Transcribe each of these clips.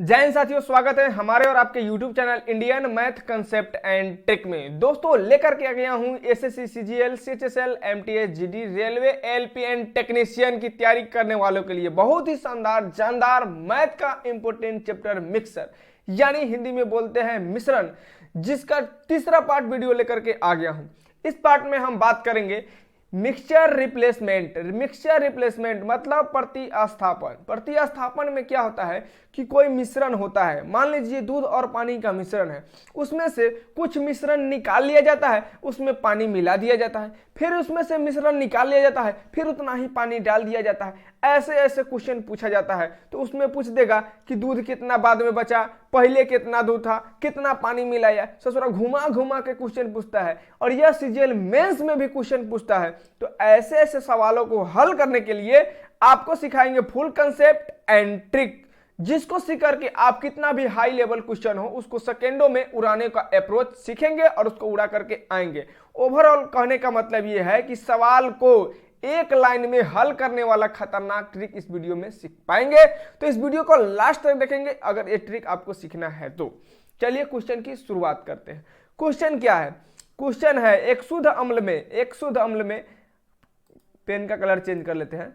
जय हिंद साथियों, स्वागत है हमारे और आपके YouTube channel Indian math concept and trick में। दोस्तों लेकर के आ गया हूं SSC, CGL, CHSL, MTS, GD, railway, LPN technician की तैयारी करने वालों के लिए बहुत ही शानदार जानदार मैथ का इंपोर्टेंट चैप्टर मिक्सर, यानी हिंदी में बोलते हैं मिश्रण, जिसका तीसरा पार्ट वीडियो लेकर के आ गया हूं। इस पार्ट में हम बात करेंगे मिक्सचर रिप्लेसमेंट। मिक्सचर रिप्लेसमेंट मतलब प्रतिस्थापन। प्रतिस्थापन में क्या होता है कि कोई मिश्रण होता है, मान लीजिए दूध और पानी का मिश्रण है, उसमें से कुछ मिश्रण निकाल लिया जाता है, उसमें पानी मिला दिया जाता है, फिर उसमें से मिश्रण निकाल लिया जाता है, फिर उतना ही पानी डाल दिया जाता है। ऐसे ऐसे क्वेश्चन पूछा जाता है तो उसमें पूछ देगा कि दूध कितना बाद में बचा, पहले कितना दूध था, कितना पानी मिलाया, ससुरा घुमा घुमा के क्वेश्चन पूछता है। और यह सीजीएल मेंस में भी क्वेश्चन पूछता है। तो ऐसे ऐसे सवालों को हल करने के लिए आपको सिखाएंगे फुल कंसेप्ट एंड ट्रिक, जिसको सीख करके आप कितना भी हाई लेवल क्वेश्चन हो उसको सेकेंडों में उड़ाने का अप्रोच सीखेंगे और उसको उड़ा करके आएंगे। ओवरऑल कहने का मतलब यह है कि सवाल को एक लाइन में हल करने वाला खतरनाक ट्रिक इस वीडियो में सीख पाएंगे। तो इस वीडियो को लास्ट तक देखेंगे अगर ये ट्रिक आपको सीखना है तो। चलिए क्वेश्चन की शुरुआत करते हैं। क्वेश्चन क्या है? क्वेश्चन है एक शुद्ध अम्ल में पेन का कलर चेंज कर लेते हैं।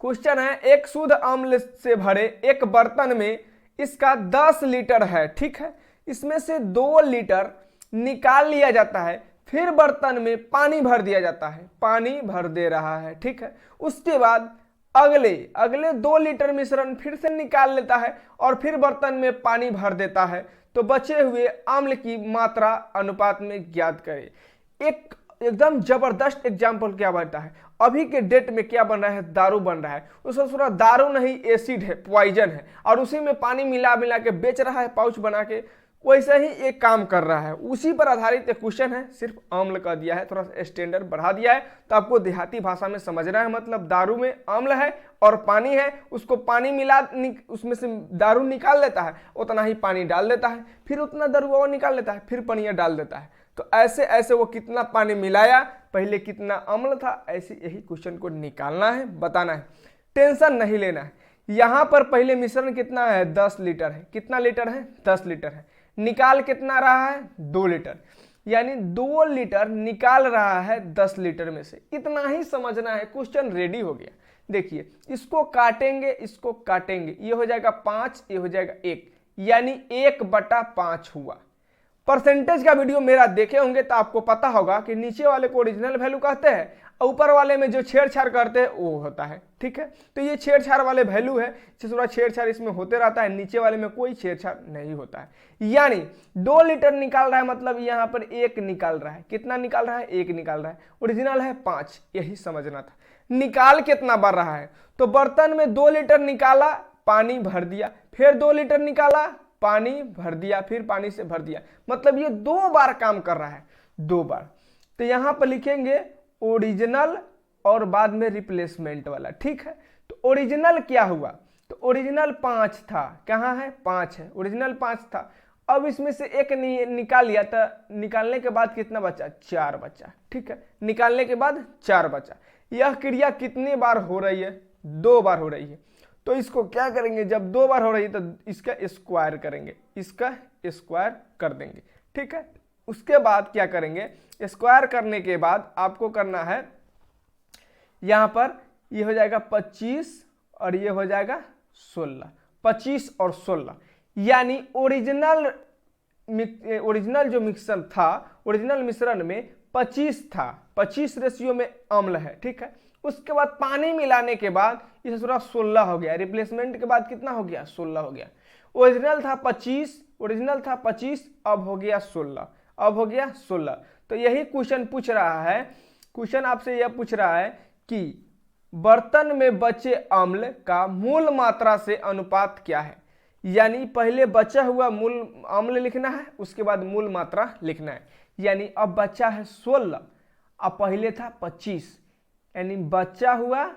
क्वेश्चन है एक शुद्ध अम्ल से भरे एक बर्तन में इसका 10 लीटर है, ठीक है। इसमें से 2 लीटर निकाल लिया जाता है, फिर बर्तन में पानी भर दिया जाता है, पानी भर दे रहा है, ठीक है। उसके बाद अगले 2 लीटर मिश्रण फिर से निकाल लेता है और फिर बर्तन में पानी भर देता है। तो बचे हुए अम्ल की मात्रा अनुपात में ज्ञात करें। एकदम जबरदस्त एग्जाम्पल क्या बनता है, अभी के डेट में क्या बन रहा है, दारू बन रहा है। उसका पूरा दारू नहीं, एसिड है, पॉइजन है, और उसी में पानी मिला मिला के बेच रहा है पाउच बना के। वैसे ही एक काम कर रहा है, उसी पर आधारित एक क्वेश्चन है, सिर्फ अम्ल का दिया है, थोड़ा सा स्टैंडर्ड बढ़ा दिया है तो आपको देहाती भाषा में समझना है। मतलब दारू में अम्ल है और पानी है, उसको पानी मिला उसमें से दारू निकाल लेता है, उतना ही पानी डाल देता है, फिर उतना दारू और निकाल लेता है, फिर पानी डाल देता है। तो ऐसे ऐसे वो कितना पानी मिलाया, पहले कितना अम्ल था, ऐसे यही क्वेश्चन को निकालना है, बताना है। टेंशन नहीं लेना है। यहाँ पर पहले मिश्रण कितना है, 10 लीटर है। कितना लीटर है? 10 लीटर है। निकाल कितना रहा है? 2 लीटर, यानी 2 लीटर निकाल रहा है 10 लीटर में से। इतना ही समझना है, क्वेश्चन रेडी हो गया। देखिए इसको काटेंगे, ये हो जाएगा 5, ये हो जाएगा 1, यानी 1/5 हुआ। परसेंटेज का वीडियो मेरा देखे होंगे तो आपको पता होगा कि नीचे वाले को ओरिजिनल वैल्यू कहते हैं, ऊपर वाले में जो छेड़छाड़ करते हैं वो होता है, ठीक है। तो ये छेड़छाड़ वाले वैल्यू है, थोड़ा छेड़छाड़ इसमें होते रहता है, नीचे वाले में कोई छेड़छाड़ नहीं होता है। यानी 2 लीटर निकाल रहा है, मतलब यहाँ पर 1 निकाल रहा है। कितना निकाल रहा है? 1 निकाल रहा है। ओरिजिनल है 5, यही समझना था। निकाल कितना बढ़ रहा है? तो बर्तन में 2 लीटर निकाला, पानी भर दिया, फिर 2 लीटर निकाला, पानी भर दिया, फिर पानी से भर दिया, मतलब ये 2 बार काम कर रहा है, 2 बार। तो यहां पर लिखेंगे ओरिजिनल और बाद में रिप्लेसमेंट वाला, ठीक है। तो ओरिजिनल क्या हुआ? तो ओरिजिनल 5 था, कहां है? 5 है, ओरिजिनल 5 था। अब इसमें से 1 निकाल लिया था, निकालने के बाद कितना बचा? 4 बचा, ठीक है। निकालने के बाद 4 बचा। यह क्रिया कितनी बार हो रही है? 2 बार हो रही है। तो इसको क्या करेंगे, जब 2 बार हो रही है तो इसका स्क्वायर करेंगे, इसका स्क्वायर कर देंगे, ठीक है। उसके बाद क्या करेंगे, स्क्वायर करने के बाद आपको करना है, यहां पर ये हो जाएगा 25 और ये हो जाएगा 16, 25 और 16, यानी ओरिजिनल जो मिश्रण था, ओरिजिनल मिश्रण में 25 था, 25 रेशियो में अम्ल है, ठीक है। उसके बाद पानी मिलाने के बाद इसे थोड़ा 16 हो गया। रिप्लेसमेंट के बाद कितना हो गया? 16 हो गया। ओरिजिनल था 25, अब हो गया 16, तो यही क्वेश्चन पूछ रहा है। क्वेश्चन आपसे यह पूछ रहा है कि बर्तन में बचे अम्ल का मूल मात्रा से अनुपात क्या है। यानी पहले बचा हुआ मूल अम्ल लिखना है, उसके बाद मूल मात्रा लिखना है। यानी अब बचा है 16, अब पहले था 25, यानी बचा हुआ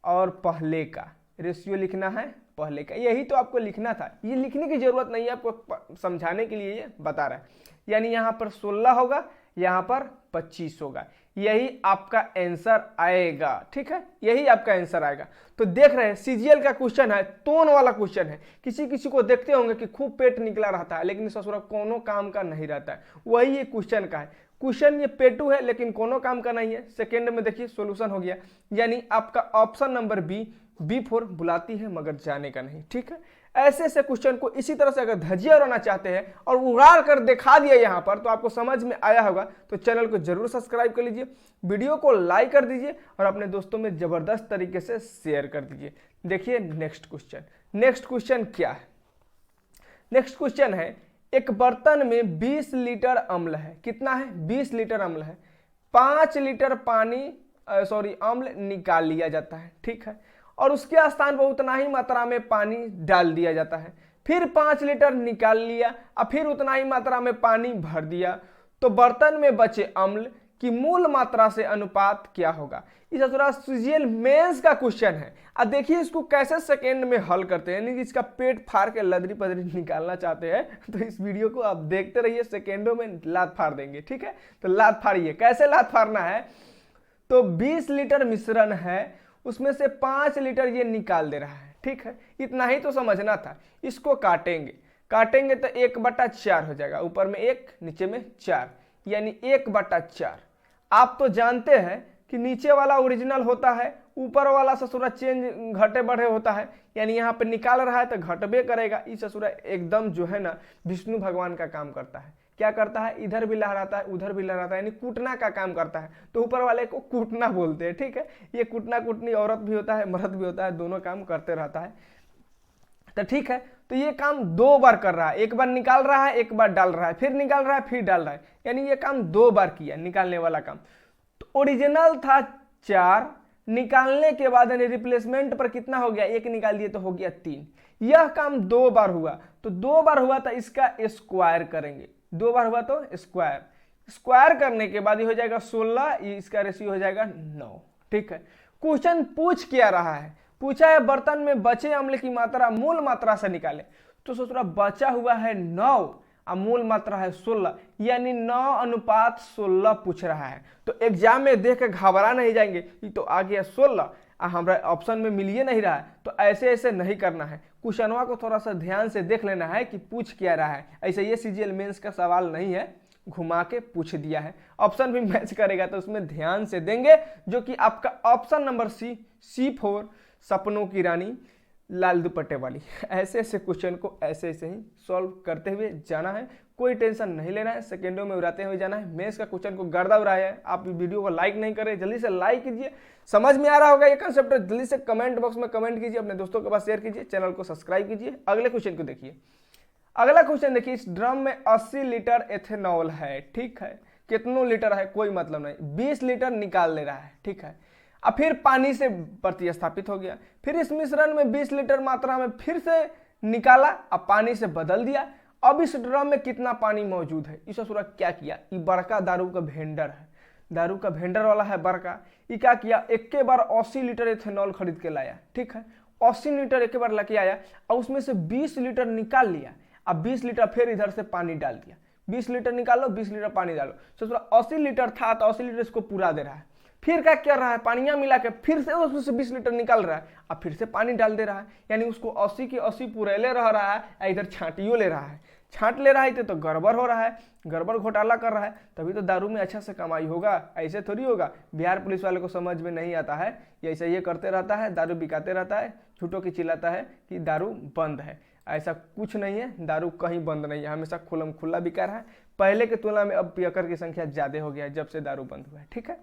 और पहले का रेशियो लिखना है, पहले का। यही तो आपको लिखना था, ये लिखने की जरूरत नहीं है, आपको समझाने के लिए ये बता रहा है। यानी यहाँ पर 16 होगा, यहाँ पर 25 होगा। यही आपका आंसर आएगा। ठीक है, यही आपका आंसर आएगा। तो देख रहे हैं सीजीएल का क्वेश्चन है, टोन वाला क्वेश्चन है। किसी किसी को देखते होंगे कि खूब पेट निकला रहता है लेकिन ससुरा कोनो काम का नहीं रहता है, वही ये क्वेश्चन का है। क्वेश्चन ये पेटू है लेकिन कोनो काम का नहीं है। सेकेंड में देखिए सोल्यूशन हो गया, यानी आपका ऑप्शन नंबर B4 बुलाती है मगर जाने का नहीं। ठीक है, ऐसे ऐसे क्वेश्चन को इसी तरह से अगर धजिया उड़ाना चाहते हैं और उड़ा कर दिखा दिया यहाँ पर तो आपको समझ में आया होगा। तो चैनल को जरूर सब्सक्राइब कर लीजिए, वीडियो को लाइक कर दीजिए और अपने दोस्तों में जबरदस्त तरीके से शेयर कर दीजिए। देखिए नेक्स्ट क्वेश्चन क्या है। नेक्स्ट क्वेश्चन है, एक बर्तन में 20 लीटर अम्ल है। कितना है? 20 लीटर अम्ल है। 5 लीटर अम्ल निकाल लिया जाता है। ठीक है, और उसके स्थान पर उतना ही मात्रा में पानी डाल दिया जाता है। फिर 5 लीटर निकाल लिया और फिर उतना ही मात्रा में पानी भर दिया, तो बर्तन में बचे अम्ल की मूल मात्रा से अनुपात क्या होगा? इस थोड़ा सीजीएल मेंस का क्वेश्चन है। अब देखिए इसको कैसे सेकेंड में हल करते हैं, यानी कि इसका पेट फाड़ के लदरी पदरी निकालना चाहते हैं तो इस वीडियो को आप देखते रहिए, सेकेंडों में लात फाड़ देंगे। ठीक है, तो लात फाड़िए। कैसे लात फाड़ना है? तो 20 लीटर मिश्रण है, उसमें से 5 लीटर ये निकाल दे रहा है। ठीक है, इतना ही तो समझना था। इसको काटेंगे तो 1/4 हो जाएगा, ऊपर में 1 नीचे में 4, यानी 1/4। आप तो जानते हैं कि नीचे वाला ओरिजिनल होता है, ऊपर वाला ससुरा चेंज घटे बढ़े होता है, यानी यहाँ पे निकाल रहा है तो घटबे करेगा। इस ससुरा एकदम जो है ना विष्णु भगवान का काम करता है। क्या करता है? इधर भी लहराता है उधर भी लहराता है, यानी कूटना का काम करता है। तो ऊपर वाले को कूटना बोलते हैं। ठीक है, ये कूटना कूटनी औरत भी होता है मर्द भी होता है, दोनों काम करते रहता है। तो ठीक है, तो ये काम 2 बार कर रहा है, एक बार निकाल रहा है एक बार डाल रहा है, फिर निकाल रहा है फिर डाल रहा है, यानी ये काम 2 बार किया निकालने वाला काम। तो ओरिजिनल था 4, निकालने के बाद यानी रिप्लेसमेंट पर कितना हो गया? 1 निकाल दिए तो हो गया 3। यह काम 2 बार हुआ, तो 2 बार हुआ तो इसका स्क्वायर करेंगे। 2 बार हुआ तो स्क्वायर करने के बाद ये हो जाएगा 16, इसका रेशियो हो जाएगा 9। ठीक है, क्वेश्चन पूछ क्या रहा है? पूछा है बर्तन में बचे अम्ल की मात्रा मूल मात्रा से निकाले। तो सोच रहा बचा हुआ है 9 और मूल मात्रा है 16, यानी 9:16 पूछ रहा है। तो एग्जाम में देख के घबरा नहीं जाएंगे, ये तो आ गया 16 हमारा ऑप्शन में मिल नहीं रहा है। तो ऐसे ऐसे नहीं करना है, क्वेश्चनवा को थोड़ा सा ध्यान से देख लेना है कि पूछ क्या रहा है। ऐसे ये सीजीएल मेंस का सवाल नहीं है, घुमा के पूछ दिया है। ऑप्शन भी मैच करेगा तो उसमें ध्यान से देंगे, जो कि आपका ऑप्शन नंबर C4 सपनों की रानी लाल दुपट्टे वाली। ऐसे ऐसे क्वेश्चन को ऐसे ऐसे ही सॉल्व करते हुए जाना है, कोई टेंशन नहीं लेना है, सेकेंडों में उड़ाते हुए जाना है। मेंस का क्वेश्चन को गर्दा उड़ाया है, आप वीडियो को लाइक नहीं करें, जल्दी से लाइक कीजिए। समझ में आ रहा होगा ये कंसेप्ट, जल्दी से कमेंट बॉक्स में कमेंट कीजिए, अपने दोस्तों के पास शेयर कीजिए, चैनल को सब्सक्राइब कीजिए। अगले क्वेश्चन को देखिए। अगला क्वेश्चन देखिए, इस ड्रम में 80 लीटर एथेनॉल है। ठीक है, कितनों लीटर है कोई मतलब नहीं, 20 लीटर निकाल ले रहा है। ठीक है, अब फिर पानी से प्रतिस्थापित हो गया, फिर इस मिश्रण में 20 लीटर मात्रा में फिर से निकाला, अब पानी से बदल दिया। अब इस ड्रम में कितना पानी मौजूद है? इस असुरा क्या किया? ये बड़का दारू का भेंडर है, दारू का भेंडर वाला है बड़का। ये क्या किया? एक के बार 80 लीटर एथेनॉल खरीद के लाया। ठीक है, 80 लीटर एक बार लेके आया और उसमें से 20 लीटर निकाल लिया। अब 20 लीटर फिर इधर से पानी डाल दिया, 20 लीटर निकालो 20 लीटर पानी डालो। तो 80 लीटर था तो 80 लीटर इसको पूरा दे रहा है। फिर क्या कर रहा है? पानियां मिला के फिर से उसमें से 20 लीटर निकाल रहा है, अब फिर से पानी डाल दे रहा है, यानी उसको 80 की 80 पूरेले रह रहा है, इधर छांटियो ले रहा है। छांट ले रहा है तो गड़बड़ हो रहा है, गड़बड़ घोटाला कर रहा है, तभी तो दारू में अच्छा से कमाई होगा। ऐसे थोड़ी होगा, बिहार पुलिस वाले को समझ में नहीं आता है, ऐसे ये करते रहता है, दारू बिकाते रहता है, झूठों की चिल्लाता है कि दारू बंद है। ऐसा कुछ नहीं है, दारू कहीं बंद नहीं है, हमेशा खुलम खुला बिका रहा है। पहले की तुलना में अब पियकर की संख्या ज्यादा हो गया है जब से दारू बंद हुआ है। ठीक है,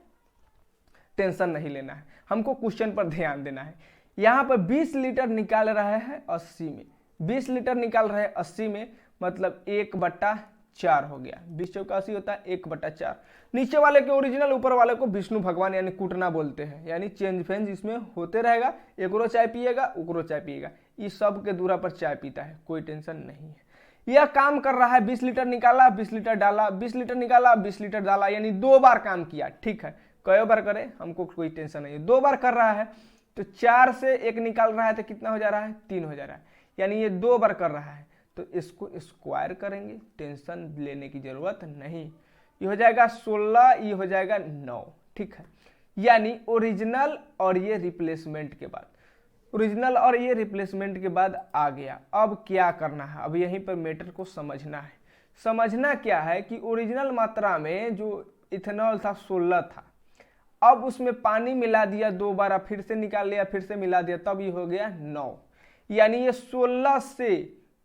टेंशन नहीं लेना है, हमको क्वेश्चन पर ध्यान देना है। यहाँ पर 20 लीटर निकाल रहा है 80 में, 20 लीटर निकाल रहे हैं 80 में, मतलब 1/4 हो गया। 20 चौका 80 होता है, 1/4। नीचे वाले के ओरिजिनल, ऊपर वाले को विष्णु भगवान यानी कूटना बोलते हैं, यानी चेंज फेंज इसमें होते रहेगा। एकरो चाय पिएगा उकरो चाय पिएगा, इस सब के दूरा पर चाय पीता है, कोई टेंशन नहीं है। यह काम कर रहा है, 20 लीटर निकाला 20 लीटर डाला, 20 लीटर निकाला 20 लीटर डाला, यानी 2 बार काम किया। ठीक है, कई बार करे हमको कोई टेंशन नहीं है, 2 बार कर रहा है। तो 4 से 1 निकाल रहा है तो कितना हो जा रहा है? 3 हो जा रहा है, यानी ये 2 बार कर रहा है। तो इसको स्क्वायर करेंगे, टेंशन लेने की जरूरत नहीं। ये हो जाएगा 16, ये हो जाएगा 9। ठीक है, यानी ओरिजिनल और ये रिप्लेसमेंट के बाद, ओरिजिनल और ये रिप्लेसमेंट के बाद आ गया। अब क्या करना है, अब यहीं पर मैटर को समझना है। समझना क्या है कि ओरिजिनल मात्रा में जो इथेनॉल था 16 था, अब उसमें पानी मिला दिया, दोबारा फिर से निकाल लिया, फिर से मिला दिया, तब ये हो गया 9, यानी ये 16 से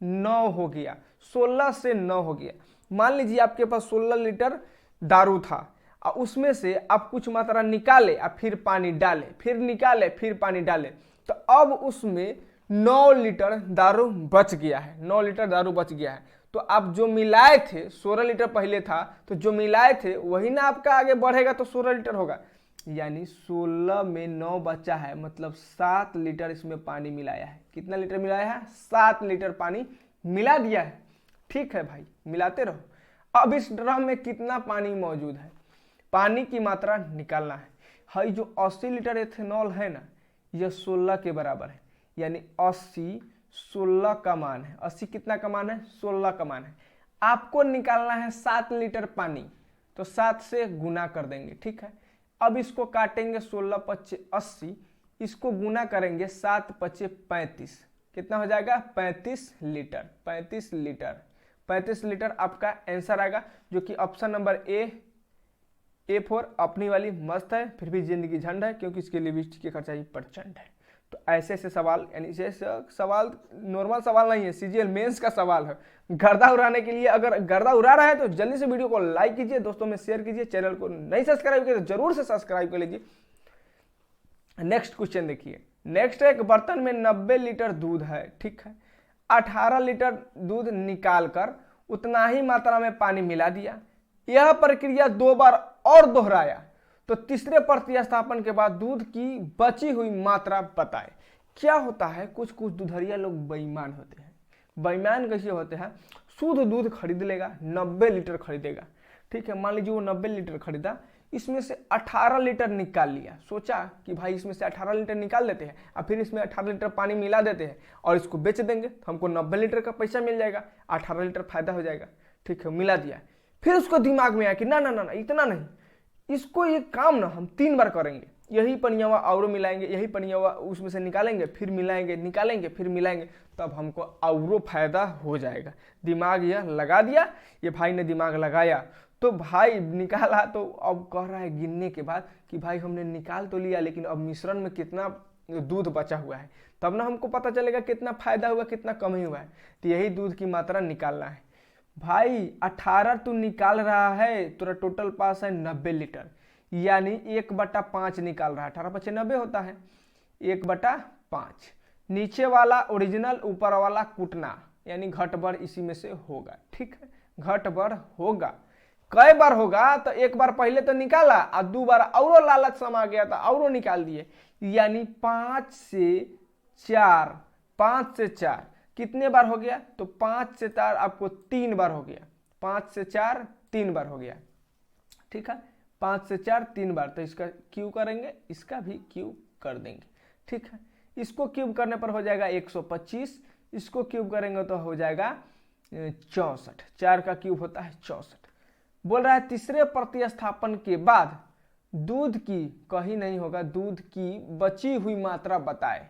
9 हो गया, 16 से 9 हो गया। मान लीजिए आपके पास 16 लीटर दारू था और उसमें से आप कुछ मात्रा निकाले और फिर पानी डाले, फिर निकाले, फिर पानी डाले, तो अब उसमें 9 लीटर दारू बच गया है, 9 लीटर दारू बच गया है। तो आप जो मिलाए थे, 16 लीटर पहले था, तो जो मिलाए थे वही ना आपका आगे बढ़ेगा, तो 16 लीटर होगा, यानी 16 में 9 बचा है, मतलब 7 लीटर इसमें पानी मिलाया है। कितना लीटर मिलाया है? 7 लीटर पानी मिला दिया है। ठीक है भाई, मिलाते रहो। अब इस ड्रम में कितना पानी मौजूद है, पानी की मात्रा निकालना है। हाई जो 80 लीटर एथेनॉल है ना, यह 16 के बराबर है, यानी 80 16 का मान है। 80 कितना का मान है? 16 का मान है। आपको निकालना है 7 लीटर पानी, तो 7 से गुना कर देंगे। ठीक है, अब इसको काटेंगे, 16 पच्चे 80, इसको गुना करेंगे 7 पच्चे 35, कितना हो जाएगा? 35 लीटर। 35 लीटर, 35 लीटर आपका आंसर आएगा, जो कि ऑप्शन नंबर A4 अपनी वाली मस्त है, फिर भी जिंदगी झंड है, क्योंकि इसके लिए लिपस्टिक के खर्चा ही प्रचंड है। तो ऐसे ऐसे सवाल, यानी सवाल नॉर्मल सवाल नहीं है, सीजीएल मेंस का सवाल है। गर्दा उड़ाने के लिए, अगर गर्दा उड़ा रहा है तो जल्दी से वीडियो को लाइक कीजिए, दोस्तों में शेयर कीजिए, चैनल को नहीं सब्सक्राइब किया तो जरूर से सब्सक्राइब कर लीजिए। नेक्स्ट क्वेश्चन देखिए। नेक्स्ट एक बर्तन में 90 लीटर दूध है, ठीक है, 18 लीटर दूध निकाल कर उतना ही मात्रा में पानी मिला दिया। यह प्रक्रिया 2 बार और दोहराया तो तीसरे प्रतिस्थापन के बाद दूध की बची हुई मात्रा बताए। क्या होता है, कुछ कुछ दूधरिया लोग बेईमान होते हैं। बेईमान कैसे होते हैं? शुद्ध दूध खरीद लेगा, 90 लीटर खरीदेगा, ठीक है, मान लीजिए वो 90 लीटर खरीदा, इसमें से 18 लीटर निकाल लिया, सोचा कि भाई इसमें से 18 लीटर निकाल लेते हैं और फिर इसमें 18 लीटर पानी मिला देते हैं और इसको बेच देंगे तो हमको 90 लीटर का पैसा मिल जाएगा, 18 लीटर फायदा हो जाएगा। ठीक है, मिला दिया। फिर उसको दिमाग में आया कि ना ना ना ना, इतना नहीं, इसको ये काम ना हम 3 बार करेंगे, यही पनियावा और मिलाएंगे, यही पनियावा उसमें से निकालेंगे, फिर मिलाएंगे, निकालेंगे, फिर मिलाएंगे, तब हमको और फायदा हो जाएगा। दिमाग यह लगा दिया, ये भाई ने दिमाग लगाया, तो भाई निकाला, तो अब कह रहा है गिनने के बाद कि भाई हमने निकाल तो लिया, लेकिन अब मिश्रण में कितना दूध बचा हुआ है, तब ना हमको पता चलेगा कितना फायदा हुआ, कितना कम ही हुआ है। तो यही दूध की मात्रा निकालना है। भाई 18 तू निकाल रहा है, तेरा टोटल पास है 90 लीटर, यानी 1/5 निकाल रहा है, 18 पच्चे 90 होता है, 1/5। नीचे वाला ओरिजिनल, ऊपर वाला कुटना, यानी घट बढ़ इसी में से होगा। ठीक है, घट बढ़ होगा। कई बार होगा? तो एक बार पहले तो निकाला और 2 बार और लालच समा गया था और निकाल दिए, यानी 5 से 4, 5 से 4 कितने बार हो गया? तो 5 से 4 आपको 3 बार हो गया, 5 से 4 3 बार हो गया। ठीक है, 5 से 4 3 बार, तो इसका क्यूब करेंगे, इसका भी क्यूब कर देंगे। ठीक है, इसको क्यूब करने पर हो जाएगा 125, इसको क्यूब करेंगे तो हो जाएगा 64, 4 का क्यूब होता है 64। बोल रहा है तीसरे प्रतिस्थापन के बाद दूध की, कहीं नहीं होगा, दूध की बची हुई मात्रा बताए।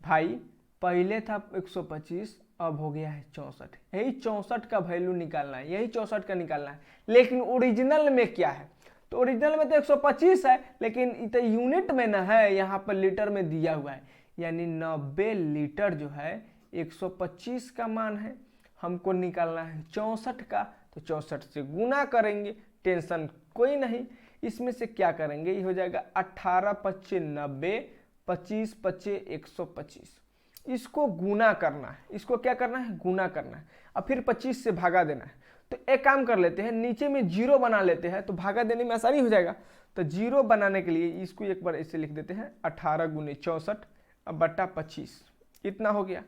भाई पहले था 125, अब हो गया है 64, यही 64 का वैल्यू निकालना है, यही 64 का निकालना है। लेकिन ओरिजिनल में क्या है? तो ओरिजिनल में तो 125 है, लेकिन इतना यूनिट में ना है, यहाँ पर लीटर में दिया हुआ है, यानी 90 लीटर जो है 125 का मान है, हमको निकालना है 64 का, तो 64 से गुना करेंगे, टेंशन कोई नहीं। इसमें से क्या करेंगे, ये हो जाएगा 18 पच्चे 90, 25 पच्चे 125, इसको गुना करना है, इसको क्या करना है? गुना करना है, और फिर 25 से भागा देना है। तो एक काम कर लेते हैं, नीचे में 0 बना लेते हैं, तो भागा देने में आसानी हो जाएगा। तो 0 बनाने के लिए इसको एक बार ऐसे लिख देते हैं, 18 गुने 64 बटा 25, इतना हो गया।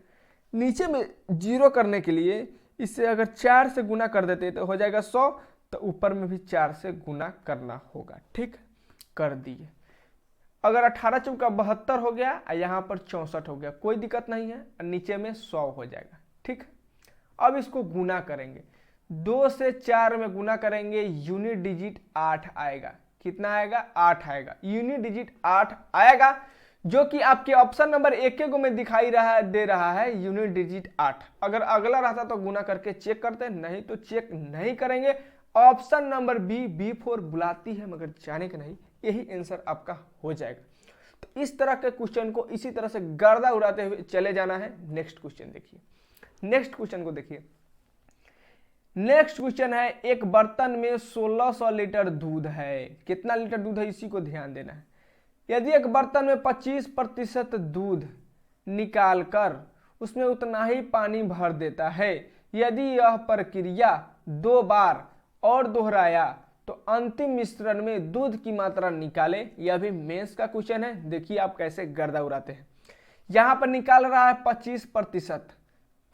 नीचे में 0 करने के लिए इससे अगर 4 से गुना कर देते तो हो जाएगा 100, तो ऊपर में भी 4 से गुना करना होगा। ठीक, कर दिए। अगर 18 चौका 72 हो गया और यहाँ पर 64 हो गया, कोई दिक्कत नहीं है, नीचे में 100 हो जाएगा। ठीक, अब इसको गुना करेंगे, 2 से 4 में गुना करेंगे, यूनिट डिजिट 8 आएगा। कितना आएगा 8 आएगा, यूनिट डिजिट 8 आएगा, जो कि आपके ऑप्शन नंबर 1 को में दिखाई दे रहा है यूनिट डिजिट 8। अगर अगला रहता तो गुना करके चेक करते, नहीं तो चेक नहीं करेंगे। ऑप्शन नंबर B4 बुलाती है मगर जाने का नहीं, यही आंसर आपका हो जाएगा। तो इस तरह के क्वेश्चन को इसी तरह से गर्दा उड़ाते हुए चले जाना है। नेक्स्ट क्वेश्चन देखिए, नेक्स्ट क्वेश्चन को देखिए। नेक्स्ट क्वेश्चन है, एक बर्तन में 1600 लीटर दूध है। कितना लीटर दूध है इसी को ध्यान देना है। यदि एक बर्तन में 25% दूध निकालकर उसमें उतना ही पानी भर देता है, यदि यह प्रक्रिया 2 बार और दोहराया तो अंतिम मिश्रण में दूध की मात्रा निकाले। यह भी मेंस का क्वेश्चन है, देखिए आप कैसे गर्दा उड़ाते हैं। यहां पर निकाल रहा है 25%,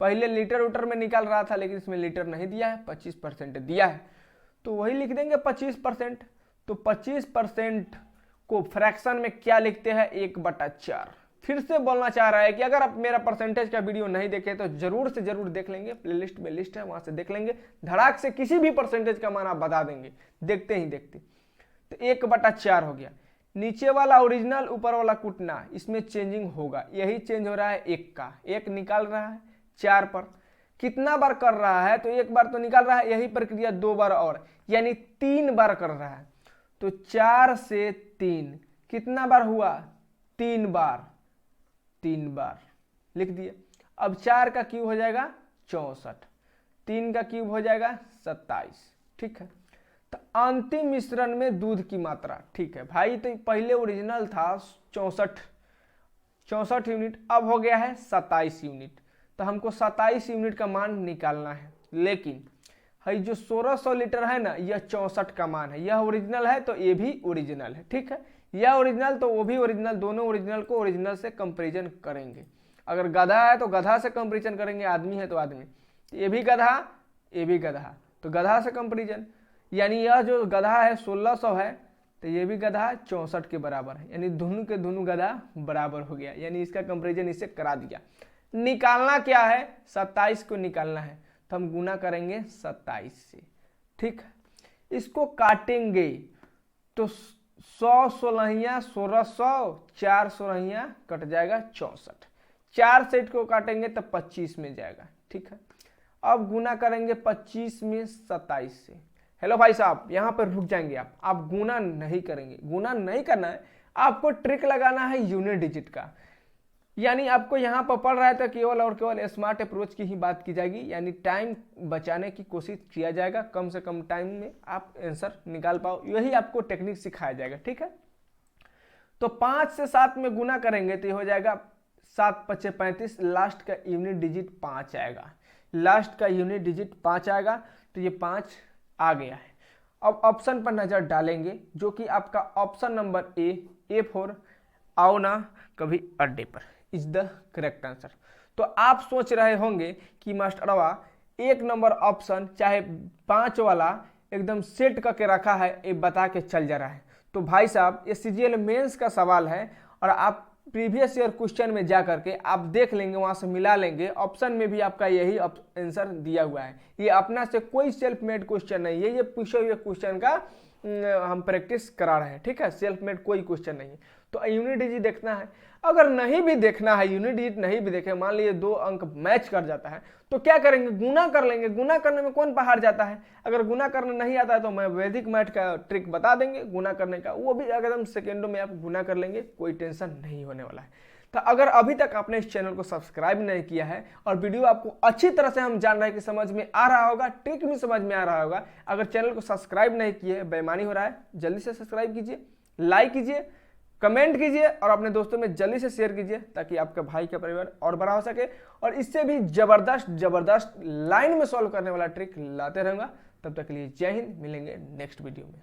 पहले लीटर उटर में निकाल रहा था लेकिन इसमें लीटर नहीं दिया है, 25% दिया है, तो वही लिख देंगे 25%। तो 25% को फ्रैक्शन में क्या लिखते हैं 1/4। फिर से बोलना चाह रहा है कि अगर आप मेरा परसेंटेज का वीडियो नहीं देखे तो जरूर से जरूर देख लेंगे, प्लेलिस्ट में लिस्ट है वहां से देख लेंगे, धड़ाक से किसी भी परसेंटेज का मान आप बता देंगे देखते ही देखते। तो 1/4 हो गया। नीचे वाला ओरिजिनल ऊपर वाला कुटना, इसमें चेंजिंग होगा, यही चेंज हो रहा है 1 का, 1 निकाल रहा है 4 पर, कितना बार कर रहा है तो 1 बार तो निकाल रहा है, यही प्रक्रिया 2 बार और यानी 3 बार कर रहा है। तो 4 से 3 कितना बार हुआ 3 बार, 3 बार लिख दिए। अब 4 का क्यूब हो जाएगा 64, 3 का क्यूब हो जाएगा 27, ठीक है। तो अंतिम मिश्रण में दूध की मात्रा, ठीक है भाई, तो पहले ओरिजिनल था 64 यूनिट, अब हो गया है 27 यूनिट, तो हमको 27 यूनिट का मान निकालना है। लेकिन है जो 1600 लीटर है ना, यह 64 का मान है, यह ओरिजिनल है तो ये भी ओरिजिनल है, ठीक है। यह ओरिजिनल तो वो भी ओरिजिनल, दोनों ओरिजिनल को ओरिजिनल से कंपैरिजन करेंगे। अगर गधा है तो गधा से कंपैरिजन करेंगे, आदमी है तो आदमी, ये भी गधा ये भी गधा, तो गधा से कंपैरिजन, यानी यह जो गधा है 1600 है तो ये भी गधा 64 के बराबर है, यानी दोनों के दोनों गधा बराबर हो गया, यानी इसका कंपैरिजन इससे करा दिया। निकालना क्या है 27 को निकालना है, तो हम गुना करेंगे 27 से, ठीक है। इसको काटेंगे तो 100 16 1600, 4 16 कट जाएगा 64, 4 सेट को काटेंगे तो 25 में जाएगा, ठीक है। अब गुना करेंगे 25 में 27 से। हेलो भाई साहब, यहाँ पर रुक जाएंगे आप गुना नहीं करेंगे, गुना नहीं करना है, आपको ट्रिक लगाना है यूनिट डिजिट का। यानी आपको यहाँ पर पढ़ रहा था केवल और केवल स्मार्ट अप्रोच की ही बात की जाएगी, यानी टाइम बचाने की कोशिश किया जाएगा, कम से कम टाइम में आप आंसर निकाल पाओ, यही आपको टेक्निक सिखाया जाएगा, ठीक है। तो 5 से 7 में गुना करेंगे तो ये हो जाएगा 7 5 35, लास्ट का यूनिट डिजिट 5 आएगा, लास्ट का यूनिट डिजिट 5 आएगा, तो ये 5 आ गया है। अब ऑप्शन पर नजर डालेंगे जो कि आपका ऑप्शन नंबर A4, आओ ना कभी अड्डे पर इज द करेक्ट आंसर। तो आप सोच रहे होंगे कि मास्टरवा 1 नंबर ऑप्शन चाहे 5 वाला एकदम सेट करके रखा है, ये बता के चल जा रहा है। तो भाई साहब ये CGL मेंस का सवाल है और आप प्रीवियस ईयर क्वेश्चन में जा करके आप देख लेंगे, वहां से मिला लेंगे, ऑप्शन में भी आपका यही आंसर दिया हुआ है। ये अपना से कोई सेल्फ मेड क्वेश्चन नहीं है, ये पूछे हुए क्वेश्चन का हम प्रैक्टिस करा रहे हैं, ठीक है। सेल्फ मेड कोई क्वेश्चन नहीं है। तो यूनिट डिजिट देखना है, अगर नहीं भी देखना है, यूनिट डिजिट नहीं भी देखे, मान लीजिए 2 अंक मैच कर जाता है तो क्या करेंगे, गुना कर लेंगे। गुना करने में कौन बाहर जाता है, अगर गुना करना नहीं आता है तो मैं वैदिक मैथ का ट्रिक बता देंगे गुना करने का, वो भी एकदम सेकेंडों में आप गुना कर लेंगे, कोई टेंशन नहीं होने वाला है। तो अगर अभी तक आपने इस चैनल को सब्सक्राइब नहीं किया है और वीडियो आपको अच्छी तरह से हम जान रहे हैं कि समझ में आ रहा होगा, ट्रिक भी समझ में आ रहा होगा, अगर चैनल को सब्सक्राइब नहीं किए बेईमानी हो रहा है, जल्दी से सब्सक्राइब कीजिए, लाइक कीजिए, कमेंट कीजिए और अपने दोस्तों में जल्दी से शेयर कीजिए ताकि आपका भाई का परिवार और बड़ा हो सके और इससे भी जबरदस्त लाइन में सॉल्व करने वाला ट्रिक लाते रहूंगा। तब तक के लिए जय हिंद, मिलेंगे नेक्स्ट वीडियो में।